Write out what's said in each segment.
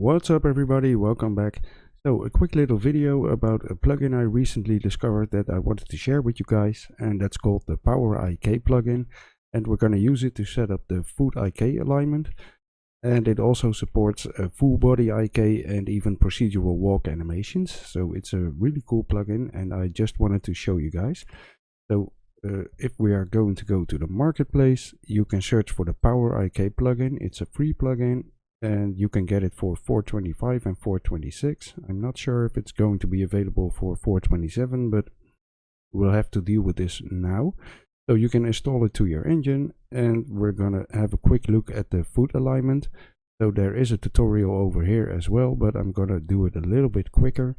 What's up everybody, welcome back. So a quick little video about a plugin I recently discovered that I wanted to share with you guys, and that's called the PowerIK plugin, and we're going to use it to set up the foot IK alignment, and it also supports a full body IK and even procedural walk animations. So it's a really cool plugin and I just wanted to show you guys. So if we are going to go to the marketplace, you can search for the PowerIK plugin. It's a free plugin and you can get it for $4.25 and $4.26. I'm not sure if it's going to be available for $4.27, but we'll have to deal with this now. So you can install it to your engine, and we're gonna have a quick look at the foot alignment. So there is a tutorial over here as well, but I'm gonna do it a little bit quicker.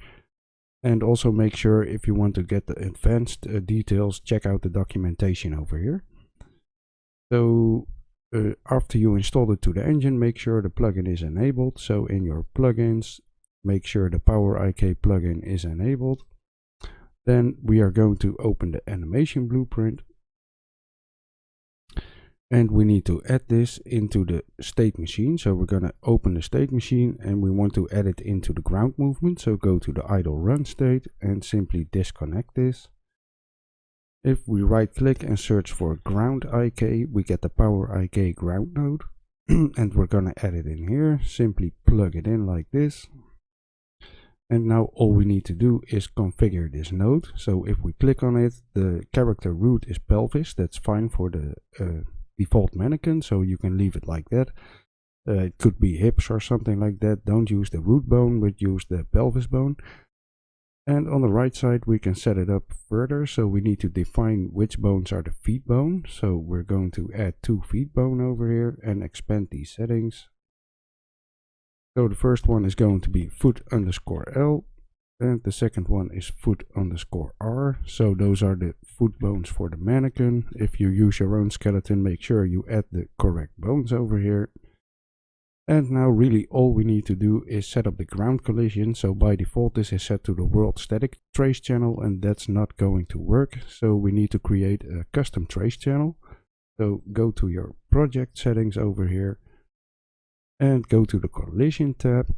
And also make sure, if you want to get the advanced details, check out the documentation over here. So after you install it to the engine, make sure the plugin is enabled. So in your plugins, make sure the PowerIK plugin is enabled. Then we are going to open the animation blueprint. And we need to add this into the state machine. So we're going to open the state machine and we want to add it into the ground movement. So go to the idle run state and simply disconnect this. If we right click and search for ground IK, we get the PowerIK ground node. And we're going to add it in here. Simply plug it in like this. And now all we need to do is configure this node. So if we click on it, the character root is pelvis. That's fine for the default mannequin, so you can leave it like that. It could be hips or something like that. Don't use the root bone, but use the pelvis bone. And on the right side we can set it up further, so we need to define which bones are the feet bone. So we're going to add 2 feet bone over here and expand these settings. So the first one is going to be foot_L, and the second one is foot_R. So those are the foot bones for the mannequin. If you use your own skeleton, make sure you add the correct bones over here. And now really all we need to do is set up the ground collision. So by default this is set to the world static trace channel, and that's not going to work. So we need to create a custom trace channel. So go to your project settings over here and go to the collision tab.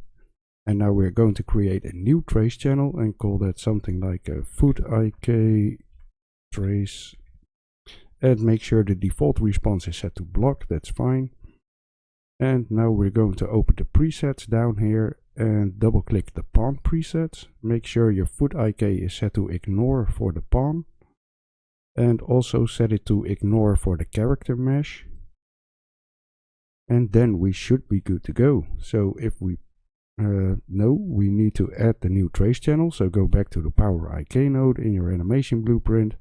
And now we're going to create a new trace channel and call that something like a foot IK trace. And make sure the default response is set to block, that's fine. And now we're going to open the presets down here and double click the palm presets. Make sure your foot IK is set to ignore for the palm. And also set it to ignore for the character mesh. And then we should be good to go. So if we no, we need to add the new trace channel. So go back to the PowerIK node in your animation blueprint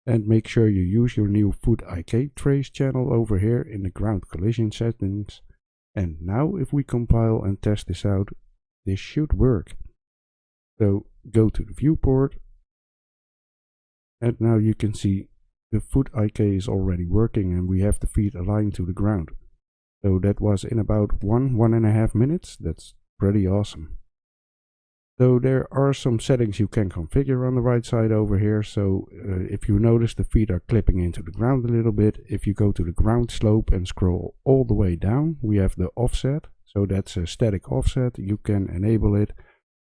and make sure you use your new foot IK trace channel over here in the ground collision settings. And now if we compile and test this out, this should work. So go to the viewport, and now you can see the foot IK is already working and we have the feet aligned to the ground. So that was in about 1.5 minutes. That's pretty awesome. So there are some settings you can configure on the right side over here. So if you notice, the feet are clipping into the ground a little bit. If you go to the ground slope and scroll all the way down, we have the offset. So that's a static offset. You can enable it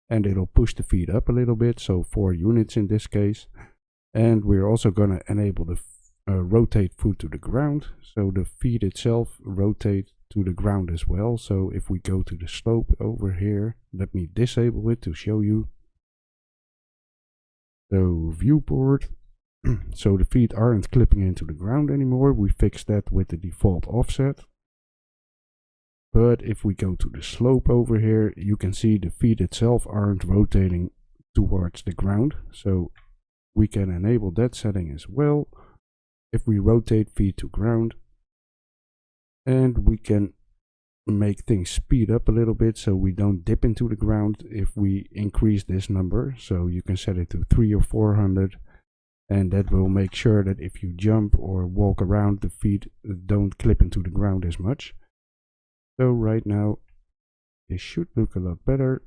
and it'll push the feet up a little bit. So 4 units in this case. And we're also going to enable the rotate foot to the ground. So the feet itself rotate to the ground as well. So if we go to the slope over here, let me disable it to show you. So viewport. So the feet aren't clipping into the ground anymore. We fixed that with the default offset. But if we go to the slope over here, you can see the feet itself aren't rotating towards the ground. So we can enable that setting as well. If we rotate feet to ground, and we can make things speed up a little bit so we don't dip into the ground if we increase this number. So you can set it to 300 or 400, and that will make sure that if you jump or walk around, the feet don't clip into the ground as much. So right now this should look a lot better,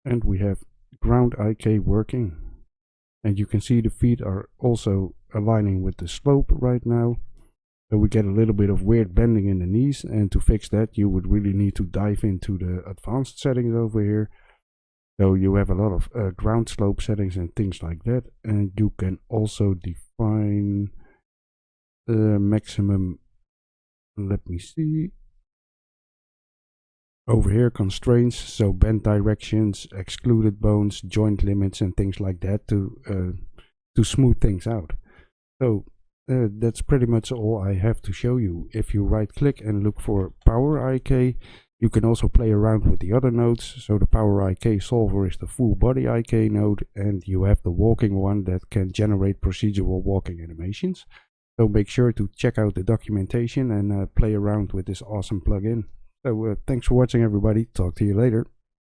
and we have ground IK working. And you can see the feet are also aligning with the slope right now. So we get a little bit of weird bending in the knees, and to fix that you would really need to dive into the advanced settings over here. So you have a lot of ground slope settings and things like that, and you can also define the maximum, let me see, over here constraints, so bend directions, excluded bones, joint limits and things like that to smooth things out. So that's pretty much all I have to show you. If you right click and look for PowerIK, you can also play around with the other nodes. So the PowerIK solver is the full body IK node, and you have the walking one that can generate procedural walking animations. So make sure to check out the documentation and play around with this awesome plugin. So thanks for watching, everybody. Talk to you later.